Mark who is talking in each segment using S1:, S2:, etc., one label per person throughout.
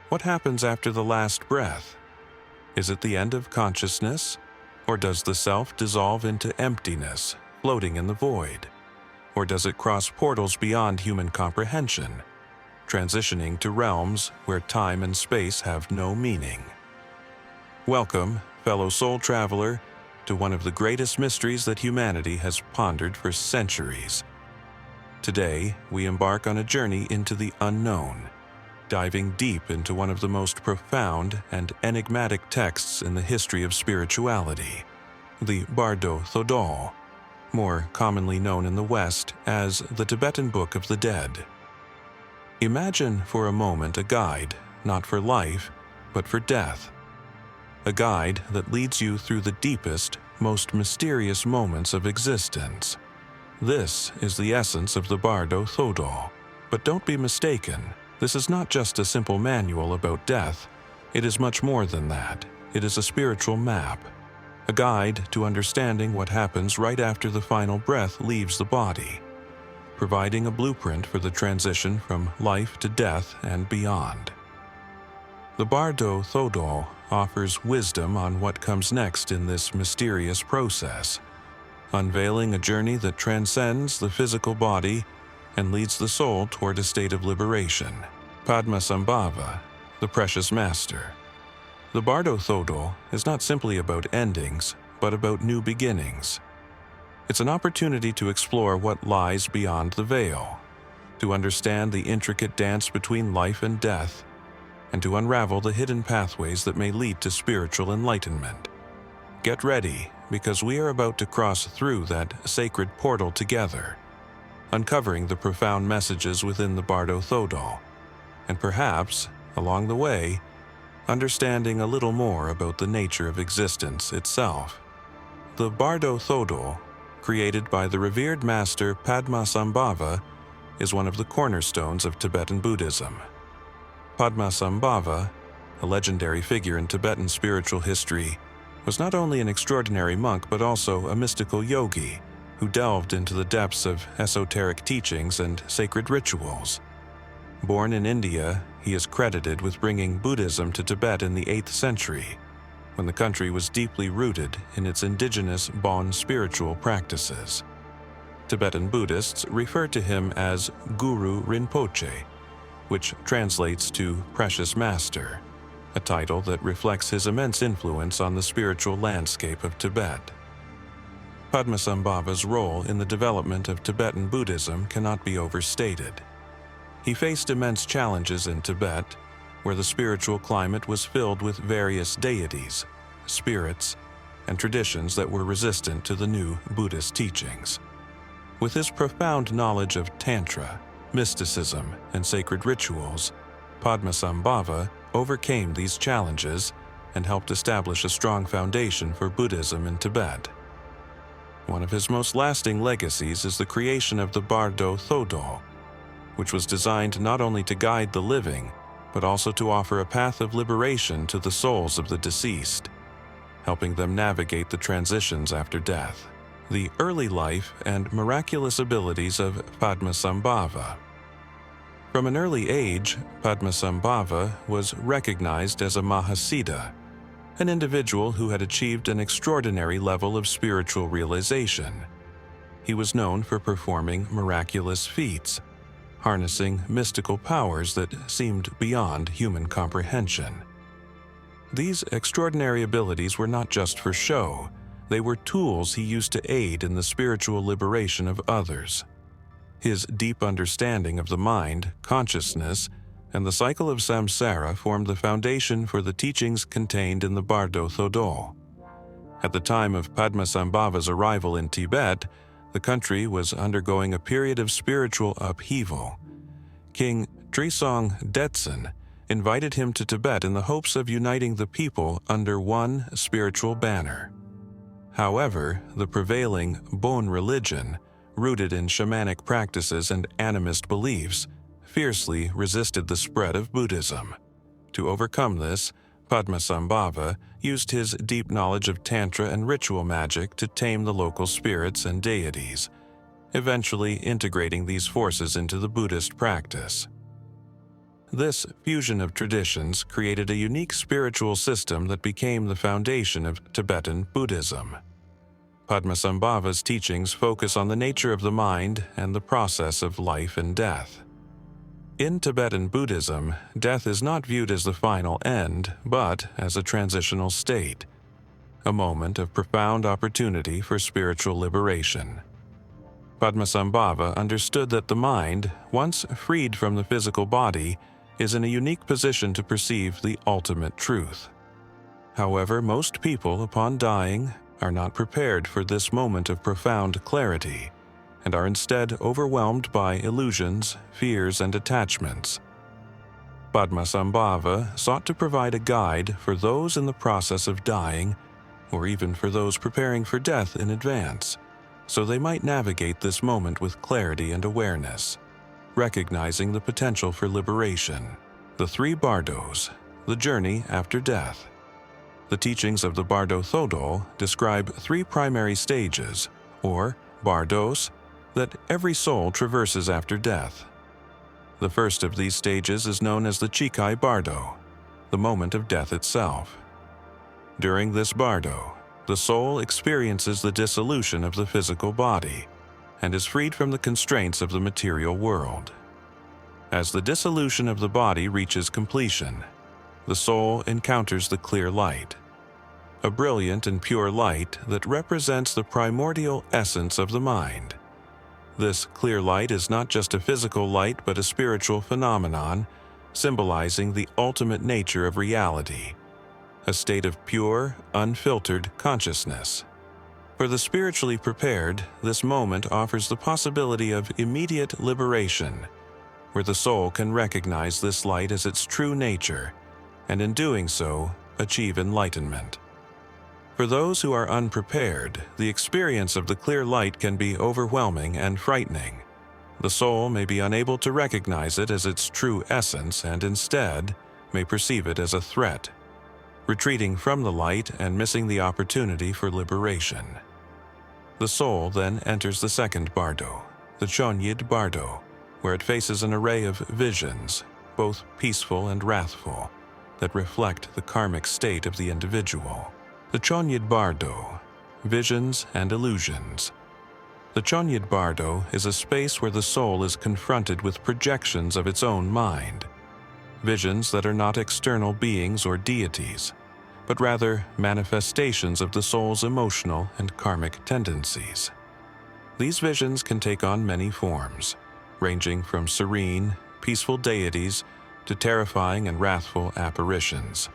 S1: What happens after the last breath? Is it the end of consciousness? Or does the self dissolve into emptiness, floating in the void? Or does it cross portals beyond human comprehension, transitioning to realms where time and space have no meaning? Welcome, fellow soul traveler, to one of the greatest mysteries that humanity has pondered for centuries. Today, we embark on a journey into the unknown, diving deep into one of the most profound and enigmatic texts in the history of spirituality, the Bardo Thodol, more commonly known in the West as the Tibetan Book of the Dead. Imagine for a moment a guide, not for life, but for death. A guide that leads you through the deepest, most mysterious moments of existence. This is the essence of the Bardo Thodol. But don't be mistaken, this is not just a simple manual about death. It is much more than that. It is a spiritual map, a guide to understanding what happens right after the final breath leaves the body, providing a blueprint for the transition from life to death and beyond. The Bardo Thodol offers wisdom on what comes next in this mysterious process, unveiling a journey that transcends the physical body and leads the soul toward a state of liberation. Padmasambhava, the Precious Master. The Bardo Thodol is not simply about endings, but about new beginnings. It's an opportunity to explore what lies beyond the veil, to understand the intricate dance between life and death, and to unravel the hidden pathways that may lead to spiritual enlightenment. Get ready, because we are about to cross through that sacred portal together, uncovering the profound messages within the Bardo Thodol, and perhaps, along the way, understanding a little more about the nature of existence itself. The Bardo Thodol, created by the revered master Padmasambhava, is one of the cornerstones of Tibetan Buddhism. Padmasambhava, a legendary figure in Tibetan spiritual history, was not only an extraordinary monk but also a mystical yogi who delved into the depths of esoteric teachings and sacred rituals. Born in India, he is credited with bringing Buddhism to Tibet in the 8th century, when the country was deeply rooted in its indigenous Bon spiritual practices. Tibetan Buddhists refer to him as Guru Rinpoche, which translates to Precious Master, a title that reflects his immense influence on the spiritual landscape of Tibet. Padmasambhava's role in the development of Tibetan Buddhism cannot be overstated. He faced immense challenges in Tibet, where the spiritual climate was filled with various deities, spirits, and traditions that were resistant to the new Buddhist teachings. With his profound knowledge of Tantra, mysticism, and sacred rituals, Padmasambhava overcame these challenges and helped establish a strong foundation for Buddhism in Tibet. One of his most lasting legacies is the creation of the Bardo Thodol, which was designed not only to guide the living, but also to offer a path of liberation to the souls of the deceased, helping them navigate the transitions after death. The early life and miraculous abilities of Padmasambhava. From an early age, Padmasambhava was recognized as a Mahasiddha, an individual who had achieved an extraordinary level of spiritual realization. He was known for performing miraculous feats, harnessing mystical powers that seemed beyond human comprehension. These extraordinary abilities were not just for show, they were tools he used to aid in the spiritual liberation of others. His deep understanding of the mind, consciousness, and the cycle of samsara formed the foundation for the teachings contained in the Bardo Thodol. At the time of Padmasambhava's arrival in Tibet, the country was undergoing a period of spiritual upheaval. King Trisong Detsen invited him to Tibet in the hopes of uniting the people under one spiritual banner. However, the prevailing Bon religion, rooted in shamanic practices and animist beliefs, fiercely resisted the spread of Buddhism. To overcome this, Padmasambhava used his deep knowledge of Tantra and ritual magic to tame the local spirits and deities, eventually integrating these forces into the Buddhist practice. This fusion of traditions created a unique spiritual system that became the foundation of Tibetan Buddhism. Padmasambhava's teachings focus on the nature of the mind and the process of life and death. In Tibetan Buddhism, death is not viewed as the final end, but as a transitional state, a moment of profound opportunity for spiritual liberation. Padmasambhava understood that the mind, once freed from the physical body, is in a unique position to perceive the ultimate truth. However, most people, upon dying, are not prepared for this moment of profound clarity, and are instead overwhelmed by illusions, fears, and attachments. Padmasambhava sought to provide a guide for those in the process of dying, or even for those preparing for death in advance, so they might navigate this moment with clarity and awareness, recognizing the potential for liberation. The three Bardos, the journey after death. The teachings of the Bardo Thodol describe three primary stages, or Bardos, that every soul traverses after death. The first of these stages is known as the Chikai Bardo, the moment of death itself. During this Bardo, the soul experiences the dissolution of the physical body and is freed from the constraints of the material world. As the dissolution of the body reaches completion, the soul encounters the clear light, a brilliant and pure light that represents the primordial essence of the mind. This clear light is not just a physical light but a spiritual phenomenon, symbolizing the ultimate nature of reality, a state of pure, unfiltered consciousness. For the spiritually prepared, this moment offers the possibility of immediate liberation, where the soul can recognize this light as its true nature, and in doing so, achieve enlightenment. For those who are unprepared, the experience of the clear light can be overwhelming and frightening. The soul may be unable to recognize it as its true essence and instead may perceive it as a threat, retreating from the light and missing the opportunity for liberation. The soul then enters the second Bardo, the Chonyid Bardo, where it faces an array of visions, both peaceful and wrathful, that reflect the karmic state of the individual. The Chonyid Bardo, visions and illusions. The Chonyid Bardo is a space where the soul is confronted with projections of its own mind, visions that are not external beings or deities, but rather manifestations of the soul's emotional and karmic tendencies. These visions can take on many forms, ranging from serene, peaceful deities to terrifying and wrathful apparitions.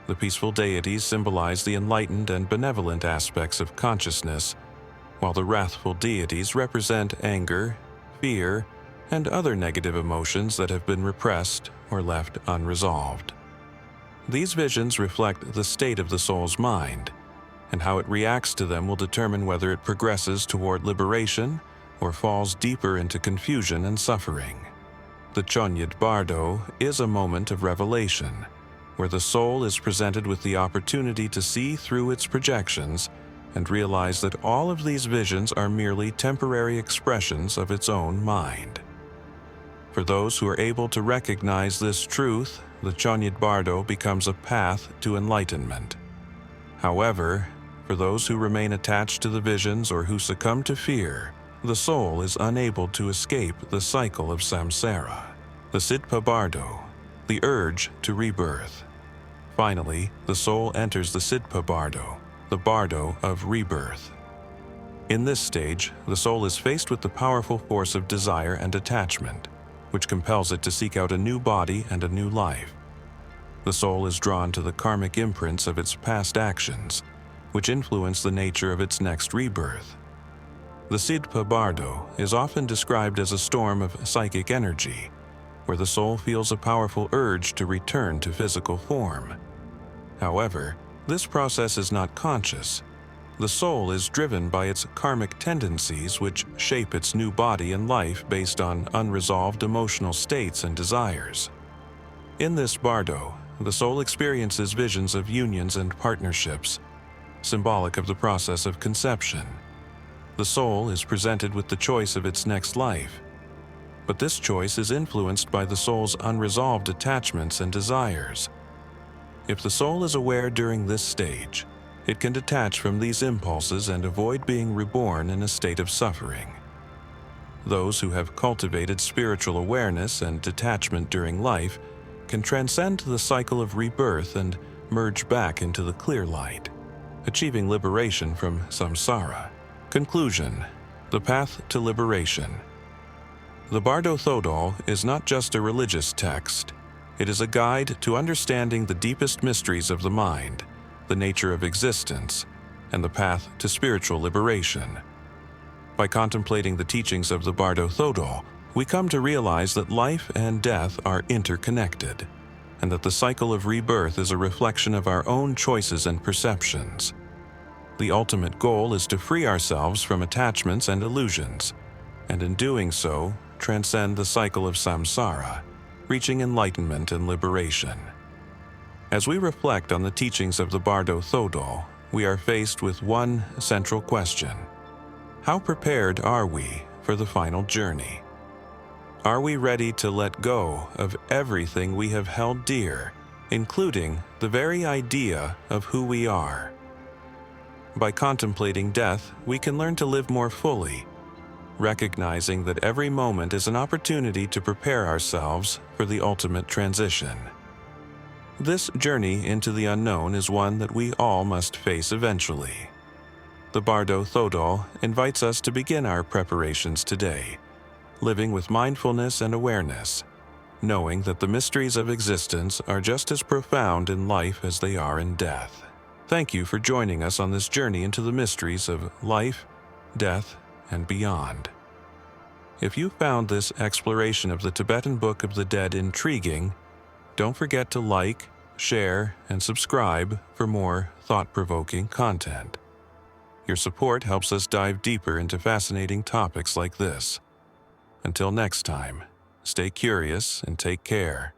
S1: The peaceful deities symbolize the enlightened and benevolent aspects of consciousness, while the wrathful deities represent anger, fear, and other negative emotions that have been repressed or left unresolved. These visions reflect the state of the soul's mind, and how it reacts to them will determine whether it progresses toward liberation or falls deeper into confusion and suffering. The Chonyid Bardo is a moment of revelation, where the soul is presented with the opportunity to see through its projections and realize that all of these visions are merely temporary expressions of its own mind. For those who are able to recognize this truth, the Chonyid Bardo becomes a path to enlightenment. However, for those who remain attached to the visions or who succumb to fear, the soul is unable to escape the cycle of samsara. The Sidpa Bardo, the urge to rebirth. Finally, the soul enters the Sidpa Bardo, the Bardo of rebirth. In this stage, the soul is faced with the powerful force of desire and attachment, which compels it to seek out a new body and a new life. The soul is drawn to the karmic imprints of its past actions, which influence the nature of its next rebirth. The Sidpa Bardo is often described as a storm of psychic energy, where the soul feels a powerful urge to return to physical form. However, this process is not conscious. The soul is driven by its karmic tendencies, which shape its new body and life based on unresolved emotional states and desires. In this Bardo, the soul experiences visions of unions and partnerships, symbolic of the process of conception. The soul is presented with the choice of its next life. But this choice is influenced by the soul's unresolved attachments and desires. If the soul is aware during this stage, it can detach from these impulses and avoid being reborn in a state of suffering. Those who have cultivated spiritual awareness and detachment during life can transcend the cycle of rebirth and merge back into the clear light, achieving liberation from samsara. Conclusion: the path to liberation. The Bardo Thodol is not just a religious text. It is a guide to understanding the deepest mysteries of the mind, the nature of existence, and the path to spiritual liberation. By contemplating the teachings of the Bardo Thodol, we come to realize that life and death are interconnected, and that the cycle of rebirth is a reflection of our own choices and perceptions. The ultimate goal is to free ourselves from attachments and illusions, and in doing so, transcend the cycle of samsara, reaching enlightenment and liberation. As we reflect on the teachings of the Bardo Thodol, we are faced with one central question: how prepared are we for the final journey? Are we ready to let go of everything we have held dear, including the very idea of who we are? By contemplating death, we can learn to live more fully, recognizing that every moment is an opportunity to prepare ourselves for the ultimate transition. This journey into the unknown is one that we all must face eventually. The Bardo Thodol invites us to begin our preparations today, living with mindfulness and awareness, knowing that the mysteries of existence are just as profound in life as they are in death. Thank you for joining us on this journey into the mysteries of life, death, and beyond. If you found this exploration of the Tibetan Book of the Dead intriguing, don't forget to like, share, and subscribe for more thought-provoking content. Your support helps us dive deeper into fascinating topics like this. Until next time, stay curious and take care.